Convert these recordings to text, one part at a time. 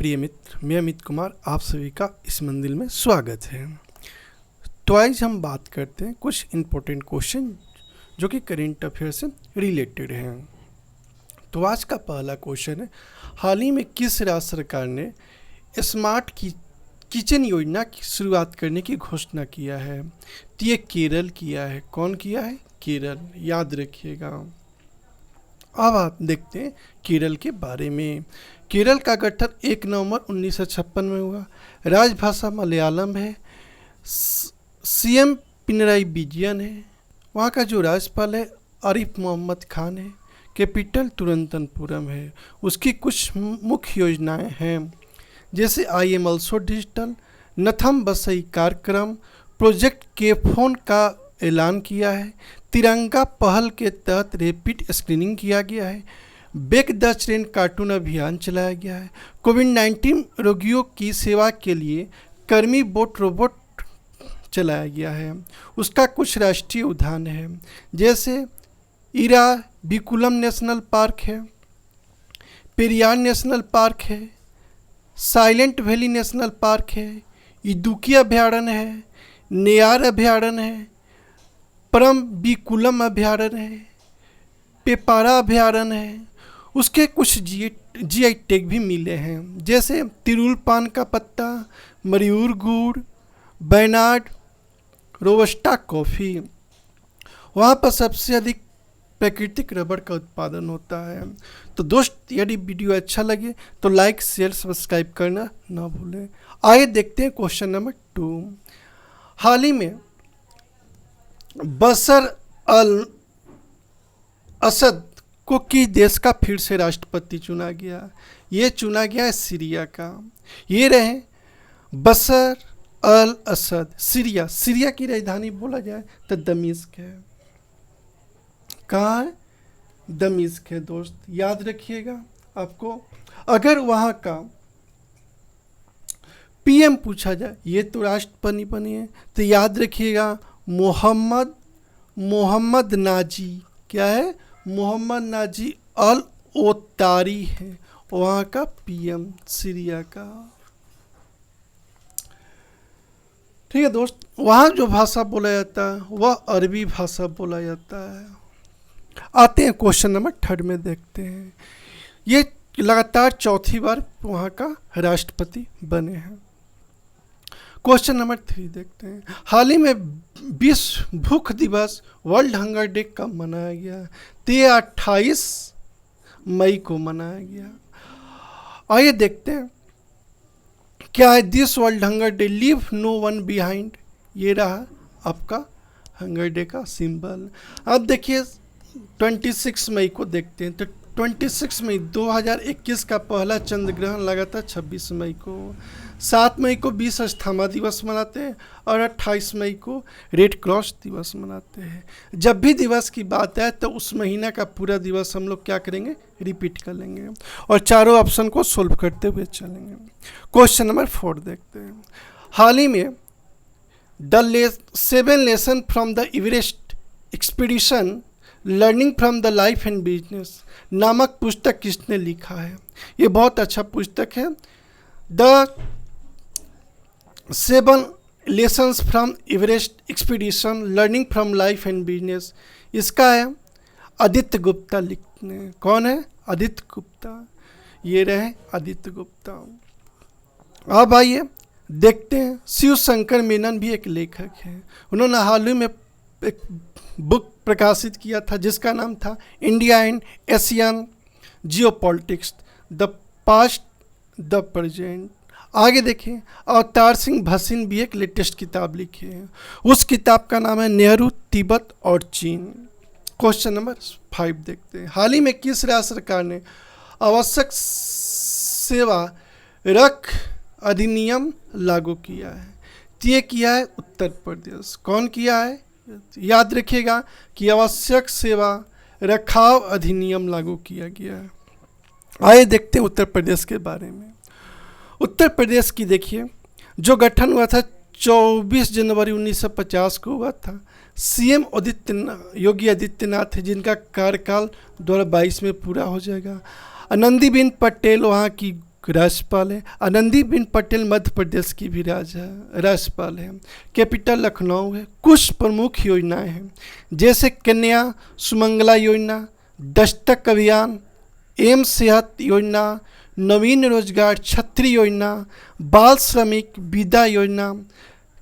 प्रिय मित्र, मैं अमित कुमार, आप सभी का इस मंदिर में स्वागत है। तो आज हम बात करते हैं कुछ इम्पोर्टेंट क्वेश्चन जो कि करेंट अफेयर से रिलेटेड हैं। तो आज का पहला क्वेश्चन है, हाल ही में किस राज्य सरकार ने स्मार्ट किचन योजना की शुरुआत करने की घोषणा किया है? तो ये केरल किया है। कौन किया है? केरल, याद रखिएगा। अब आप देखते हैं केरल के बारे में। केरल का गठन 1 नवंबर 1956 में हुआ। राजभाषा मलयालम है। सीएम पिनराई विजयन है। वहाँ का जो राज्यपाल है आरिफ मोहम्मद खान है। कैपिटल तिरुवनंतपुरम है। उसकी कुछ मुख्य योजनाएं हैं, जैसे आई एम ऑल्सो डिजिटल, नथम बसई कार्यक्रम, प्रोजेक्ट के फोन का ऐलान किया है। तिरंगा पहल के तहत रैपिड स्क्रीनिंग किया गया है। बेक द ट्रेन कार्टून अभियान चलाया गया है। कोविड-19 रोगियों की सेवा के लिए कर्मी बोट रोबोट चलाया गया है। उसका कुछ राष्ट्रीय उद्यान है, जैसे इराविकुलम नेशनल पार्क है, पेरियार नेशनल पार्क है, साइलेंट वैली नेशनल पार्क है, इदुकी अभयारण्य है, नेयार अभयारण्य है, परम्बिकुलम अभयारण्य है, पेपारा अभयारण्य है। उसके कुछ जीआई टैग भी मिले हैं, जैसे तिरुल पान का पत्ता, मयूर गुड़, बैनाड, रोबस्टा कॉफ़ी। वहाँ पर सबसे अधिक प्राकृतिक रबड़ का उत्पादन होता है। तो दोस्त, यदि वीडियो अच्छा लगे तो लाइक, शेयर, सब्सक्राइब करना ना भूलें। आइए देखते हैं क्वेश्चन नंबर 2। हाल ही में बशर अल असद को किस देश का फिर से राष्ट्रपति चुना गया? ये चुना गया है सीरिया का। ये रहे बशर अल असद। सीरिया की राजधानी बोला जाए तो दमिश्क है। कहाँ है? दमिश्क है दोस्त, याद रखिएगा। आपको अगर वहाँ का पीएम पूछा जाए, ये तो राष्ट्रपति बने हैं, तो याद रखिएगा मोहम्मद नाजी। क्या है? मोहम्मद नाजी अल ओतारी है वहाँ का पीएम सीरिया का। ठीक है दोस्त, वहाँ जो भाषा बोला जाता है वह अरबी भाषा बोला जाता है। आते हैं क्वेश्चन नंबर 3 में, देखते हैं। ये लगातार चौथी बार वहाँ का राष्ट्रपति बने हैं। क्वेश्चन नंबर 3 देखते हैं। हाल ही में विश्व भूख दिवस, वर्ल्ड हंगर डे कब मनाया गया? तो ये 28 मई को मनाया गया। आइए देखते हैं क्या है। This world hunger day leave no one behind. ये रहा आपका हंगर डे का सिंबल। अब देखिए 26 मई को देखते हैं। तो 26 मई 2021 का पहला चंद्र ग्रहण लगा था 26 मई को। 7 मई को विश्व अस्थमा दिवस मनाते हैं और 28 मई को रेड क्रॉस दिवस मनाते हैं। जब भी दिवस की बात है तो उस महीना का पूरा दिवस हम लोग क्या करेंगे? रिपीट कर लेंगे और चारों ऑप्शन को सोल्व करते हुए चलेंगे। क्वेश्चन नंबर 4 देखते हैं। हाल ही में the 7 lesson from the Everest expedition learning from the life and business नामक पुस्तक किसने लिखा है? ये बहुत अच्छा पुस्तक है, the 7 lessons from Everest expedition learning from life and business. इसका है आदित्य गुप्ता लिखने। कौन है? आदित्य गुप्ता। ये रहे आदित्य गुप्ता। अब आइए देखते हैं, शिव शंकर मेनन भी एक लेखक हैं। उन्होंने हाल ही में एक बुक प्रकाशित किया था जिसका नाम था India and Asian geopolitics, the past the present. आगे देखें, अवतार सिंह भसीन भी एक लेटेस्ट किताब लिखी है। उस किताब का नाम है नेहरू, तिब्बत और चीन। क्वेश्चन नंबर 5 देखते हैं। हाल ही में किस राज्य सरकार ने आवश्यक सेवा रख अधिनियम लागू किया है? तो ये किया है उत्तर प्रदेश। कौन किया है? याद रखिएगा कि आवश्यक सेवा रखाव अधिनियम लागू किया गया है। आइए देखते हैं उत्तर प्रदेश के बारे में। उत्तर प्रदेश की देखिए, जो गठन हुआ था 24 जनवरी 1950 को हुआ था। सीएम योगी आदित्यनाथ है, जिनका कार्यकाल 2022 में पूरा हो जाएगा। आनंदीबेन पटेल वहाँ की राज्यपाल है। आनंदीबेन पटेल मध्य प्रदेश की भी राज्यपाल है। कैपिटल लखनऊ है। कुछ प्रमुख योजनाएं हैं जैसे कन्या सुमंगला योजना, दस्तक अभियान, एम सेहत योजना, नवीन रोजगार छत्री योजना, बाल श्रमिक विदा योजना,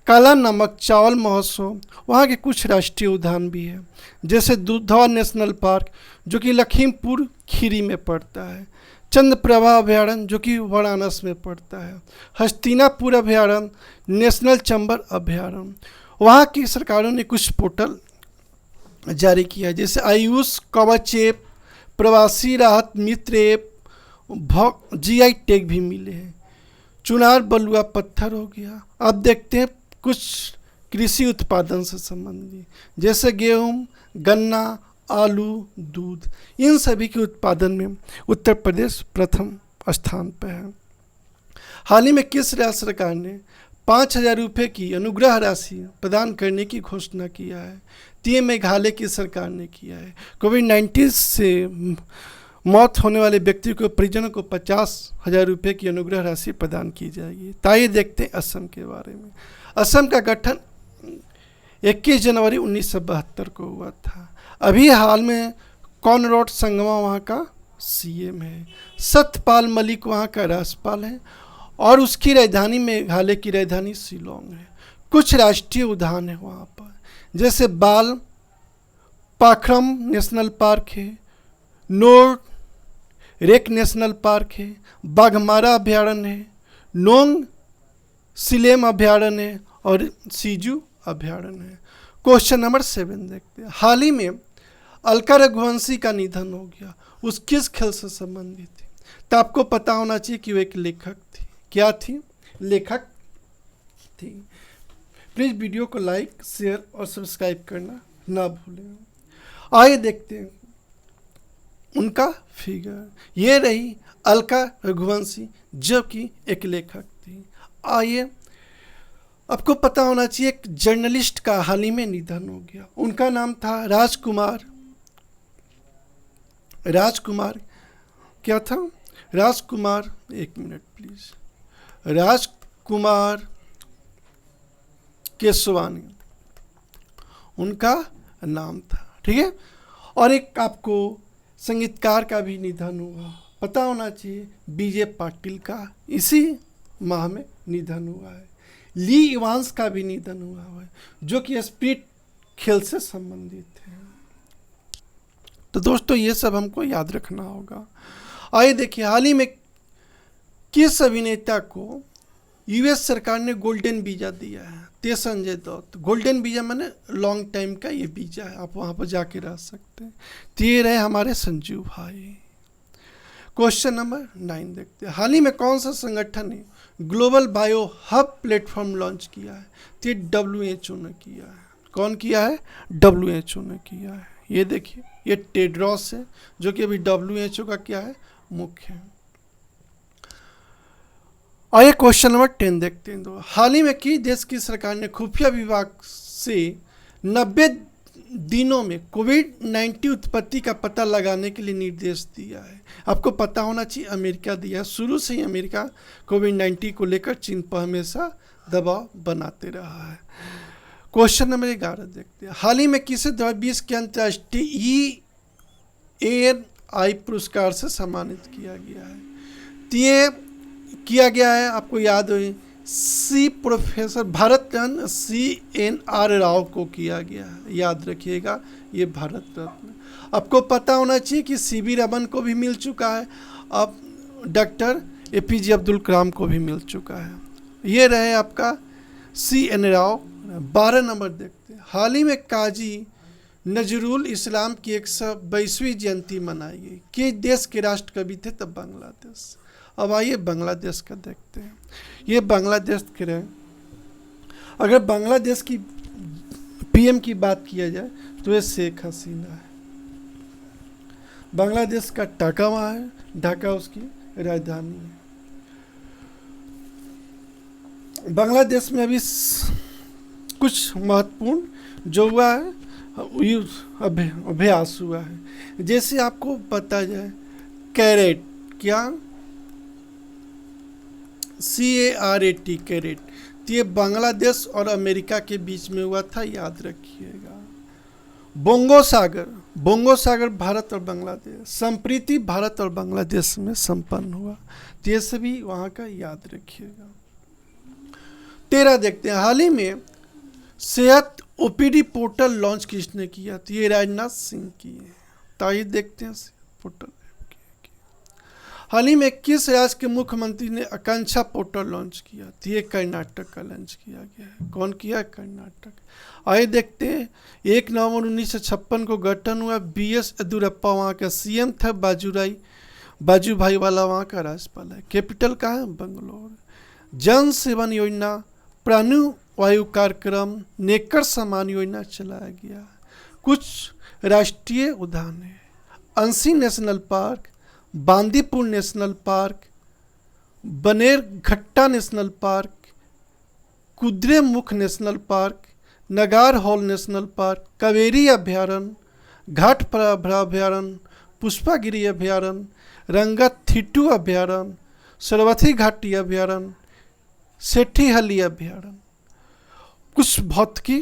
काला नमक चावल महोत्सव। वहाँ के कुछ राष्ट्रीय उद्यान भी है जैसे दुधवा नेशनल पार्क जो कि लखीमपुर खीरी में पड़ता है, चंद्रप्रभा अभयारण्य जो कि वाराणसी में पड़ता है, हस्तिनापुर अभयारण्य, नेशनल चंबल अभयारण्य। वहाँ की सरकारों ने कुछ पोर्टल जारी किया है जैसे आयुष कवच ऐप, प्रवासी राहत मित्र ऐप, GI टैग भी मिले हैं। चुनार बलुआ पत्थर हो गया। अब देखते हैं कुछ कृषि उत्पादन से संबंधित जैसे गेहूँ, गन्ना, आलू, दूध। इन सभी के उत्पादन में उत्तर प्रदेश प्रथम स्थान पर है। हाल ही में किस राज्य सरकार ने 5,000 रुपये की अनुग्रह राशि प्रदान करने की घोषणा किया है? तो ये मेघालय की सरकार ने किया है। कोविड-19 से मौत होने वाले व्यक्ति को परिजनों को 50,000 रुपये की अनुग्रह राशि प्रदान की जाएगी। ताइए देखते हैं असम के बारे में। असम का गठन 21 जनवरी 1972 को हुआ था। अभी हाल में कॉनरॉड संगमा वहाँ का CM है। सत्यपाल मलिक वहाँ का राज्यपाल है और उसकी राजधानी मेघालय की राजधानी शिलोंग है। कुछ राष्ट्रीय उद्यान है वहाँ पर जैसे बाल पाखरम नेशनल पार्क है, नोर रेक नेशनल पार्क है, बाघमारा अभयारण्य है, नोंग सिलेम अभयारण्य है और सीजू अभयारण्य है। क्वेश्चन नंबर 7 देखते हैं। हाल ही में अलका रघुवंशी का निधन हो गया। उस किस खेल से संबंधित थी? तो आपको पता होना चाहिए कि वो एक लेखक थी। क्या थी? लेखक थी। प्लीज़ वीडियो को लाइक, शेयर और सब्सक्राइब करना ना भूलें। आइए देखते हैं उनका फिगर। ये रही अलका रघुवंशी जो कि एक लेखक थी। आइए, आपको पता होना चाहिए एक जर्नलिस्ट का हाल ही में निधन हो गया। उनका नाम था राजकुमार क्या था? राजकुमार, एक मिनट प्लीज, राजकुमार केसवानी उनका नाम था। ठीक है। और एक आपको संगीतकार का भी निधन हुआ, पता होना चाहिए, BJ पाटिल का इसी माह में निधन हुआ है। ली इवांस का भी निधन हुआ है जो कि स्पीड खेल से संबंधित है। तो दोस्तों ये सब हमको याद रखना होगा। आइए देखिए, हाल ही में किस अभिनेता को US सरकार ने गोल्डन वीज़ा दिया है? ते संजय दत्त। गोल्डन वीज़ा माने लॉन्ग टाइम का ये वीज़ा है, आप वहाँ पर जाके रह सकते हैं। तो ये रहे हमारे संजीव भाई। क्वेश्चन नंबर 9 देखते हैं। हाल ही में कौन सा संगठन ने global bio hub platform launch किया है? तो ये WHO ने किया है। कौन किया है? WHO ने किया है। ये देखिए, ये टेड्रोस है जो कि अभी WHO का क्या है? मुख्य है। और ये क्वेश्चन नंबर 10 देखते हैं। हाल ही में किस देश की सरकार ने खुफिया विभाग से 90 दिनों में कोविड-19 उत्पत्ति का पता लगाने के लिए निर्देश दिया है? आपको पता होना चाहिए अमेरिका दिया है। शुरू से ही अमेरिका कोविड-19 को लेकर चीन पर हमेशा दबाव बनाते रहा है। क्वेश्चन नंबर 11 देखते हैं। हाल ही में किसे 2020 के अंतर्राष्ट्रीय ENI पुरस्कार से सम्मानित किया गया है? तो ये किया गया है, आपको याद हो, प्रोफेसर भारत रत्न CNR राव को किया गया है। याद रखिएगा, ये भारत रत्न। आपको पता होना चाहिए कि CB रमन को भी मिल चुका है, अब डॉक्टर APJ अब्दुल कलाम को भी मिल चुका है। ये रहे आपका CN राव। 12 नंबर देखते हैं। हाल ही में काजी नजरुल इस्लाम की 122वीं जयंती मनाई गई। किस देश के राष्ट्र कवि थे? तब बांग्लादेश। अब आइए बांग्लादेश का देखते हैं। ये बांग्लादेश के रहे। अगर बांग्लादेश की PM की बात किया जाए तो ये शेख हसीना है। बांग्लादेश का ढाका वहाँ है, ढाका उसकी राजधानी है। बांग्लादेश में अभी कुछ महत्वपूर्ण जो हुआ है अभ्यास हुआ है। जैसे आपको पता जाए कैरेट, क्या CARAT कैरेट। तो ये बांग्लादेश और अमेरिका के बीच में हुआ था, याद रखिएगा। बोंगो सागर भारत और बांग्लादेश, संप्रीति भारत और बांग्लादेश में संपन्न हुआ। तो ये सभी वहाँ का याद रखिएगा। 13 देखते हैं, हाल ही में सेहत OPD पोर्टल लॉन्च किसने किया? तो ये राजनाथ सिंह की है। तो आइए देखते हैं पोर्टल। हाल ही में किस राज्य के मुख्यमंत्री ने आकांक्षा पोर्टल लॉन्च किया? तो ये कर्नाटक का लॉन्च किया गया है। कौन किया? कर्नाटक। आइए देखते हैं, 1 नवंबर 1956 को गठन हुआ। BS येदियुरप्पा वहाँ का CM था। बाजूभाई वाला वहाँ का राज्यपाल है। कैपिटल कहाँ है? बंगलोर। जन सेवन योजना, प्राणवायु कार्यक्रम, नेकर सम्मान योजना चलाया गया। कुछ राष्ट्रीय उद्यान है, Anshi National Park, Bandipur National Park, Bannerghatta National Park, Kudremukh National Park, Nagarhole National Park, Kaveri अभयारण्य, घाटप्रभा अभयारण्य, पुष्पागिरी अभयारण्य, रंगथिट्टू अभयारण्य, सरवथी घाटी अभयारण्य, सेठीहली अभयारण्य। कुछ भौतिकी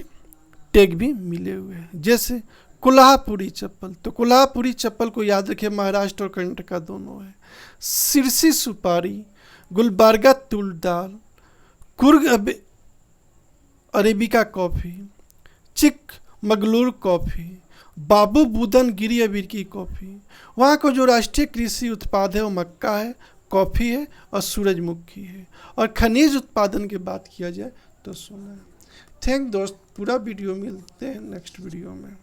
टैग भी मिले हुए हैं, जैसे कोल्हापुरी चप्पल। तो कोल्हापुरी चप्पल को याद रखिए, महाराष्ट्र और कर्नाटक दोनों है। सिरसी सुपारी, गुलबर्गा तुलदार, कुर्ग अरेबिका कॉफ़ी, चिक मगलूर कॉफ़ी, बाबू बुदन गिरी अबिरकी कॉफ़ी। वहाँ को जो राष्ट्रीय कृषि उत्पाद है वो मक्का है, कॉफ़ी है और सूरजमुखी है। और खनिज उत्पादन की बात किया जाए तो सोना है। थैंक दोस्त, पूरा वीडियो मिलते हैं नेक्स्ट वीडियो में।